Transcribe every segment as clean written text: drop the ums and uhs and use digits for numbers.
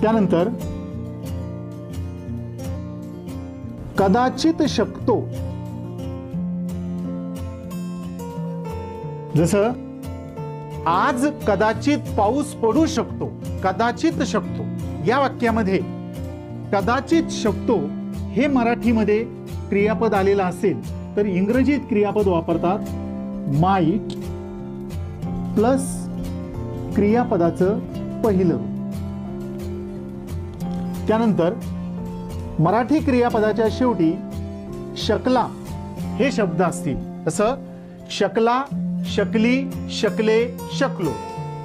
त्यानंतर कदाचित शकतो, जसं आज कदाचित पाऊस पडू शकतो, कदाचित शकतो या वाक्यामध्ये कदाचित शकतो हे मराठीमध्ये क्रियापद आलेलं असेल तर इंग्रजीत क्रियापद वापरतात माईट प्लस क्रियापदाचं पहिलं रूप. त्यानंतर मराठी क्रियापदाच्या शेवटी शकला हे शब्द असतील, जसं शकला, शकली, शकले, शकलो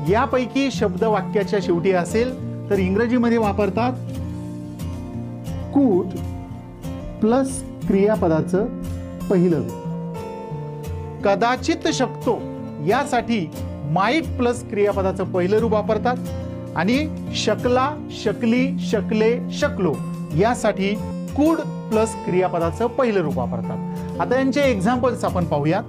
यापैकी शब्द वाक्याच्या शेवटी असेल तर इंग्रजीमध्ये वापरतात कुड प्लस क्रियापदाचं पहिलं रूप. कदाचित शकतो यासाठी माईट प्लस क्रियापदाचं पहिलं रूप वापरतात आणि शकला, शकली, शकले, शकलो यासाठी कुड प्लस क्रियापदाचं पहिलं रूप वापरतात. आता यांचे एक्झाम्पल्स आपण पाहूयात.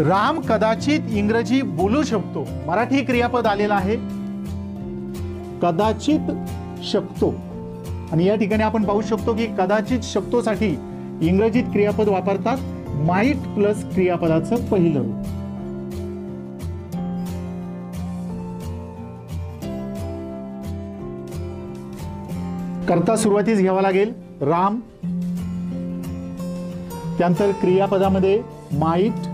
राम कदाचित इंग्रजी बोलू शकतो, मराठी क्रियापद आलेला आहे कदाचित शकतो आणि या ठिकाणी आपण पाहू शकतो की कदाचित शकतो साठी इंग्रजीत क्रियापद वापरतात माईट प्लस क्रियापदाचं पहिलं रूप. करता सुरुवातीस घ्यावा लागेल राम, त्यानंतर क्रियापदामध्ये माईट,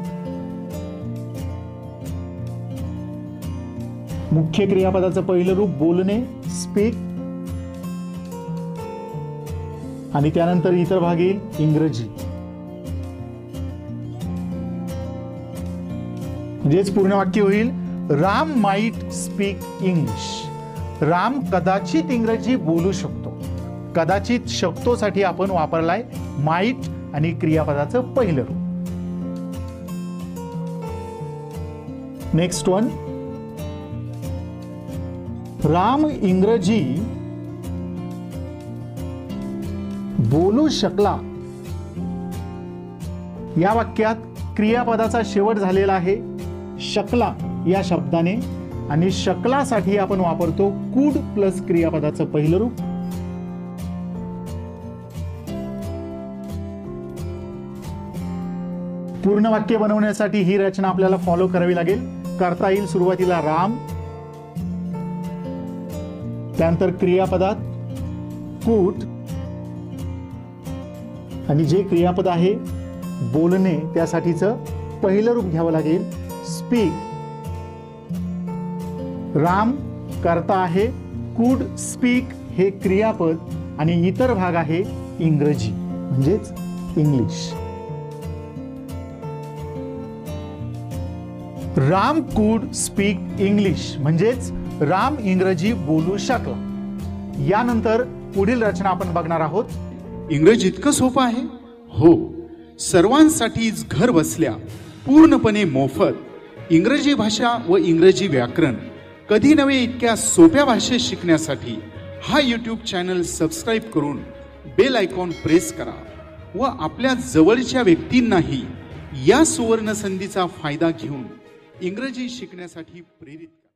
मुख्य क्रियापदाचं पहिलं रूप बोलणे स्पीक आणि त्यानंतर इतर भाग येईल इंग्रजी. म्हणजेच पूर्ण वाक्य होईल Ram might speak English. Ram कदाचित इंग्रजी बोलू शकतो. कदाचित शकतो साठी आपण वापरलाय माईट आणि क्रियापदाचं पहिलं रूप. नेक्स्ट वन, राम इंग्रजी बोलू शकला. या वाक्यात क्रियापदाचा शेवट झालेला आहे शकला या शब्दाने आणि शकलासाठी आपण वापरतो कुड प्लस क्रियापदाचं पहिलं रूप. पूर्ण वाक्य बनवण्यासाठी ही रचना आपल्याला फॉलो करावी लागेल. करता येईल सुरुवातीला राम, त्यानंतर क्रियापदात कुड आणि जे क्रियापद आहे बोलणे त्यासाठीचं पहिलं रूप घ्यावं लागेल स्पीक. राम करता आहे, कुड स्पीक हे क्रियापद आणि इतर भाग आहे इंग्रजी म्हणजेच इंग्लिश. राम कुड स्पीक इंग्लिश म्हणजेच राम इंग्रजी बोलू शकला. यानंतर पुढील रचना आपण बघणार आहोत. इंग्रजी इतकं सोपं आहे? हो, सर्वांसाठीच घर बसल्या पूर्णपणे मोफत इंग्रजी भाषा व इंग्रजी व्याकरण कधी नव्हे इतक्या सोप्या भाषेत शिकण्यासाठी हा यूट्यूब चॅनल सबस्क्राईब करून बेल आयकॉन प्रेस करा व आपल्या जवळच्या व्यक्तींनाही या सुवर्ण संधीचा फायदा घेऊन इंग्रजी शिकण्यासाठी प्रेरित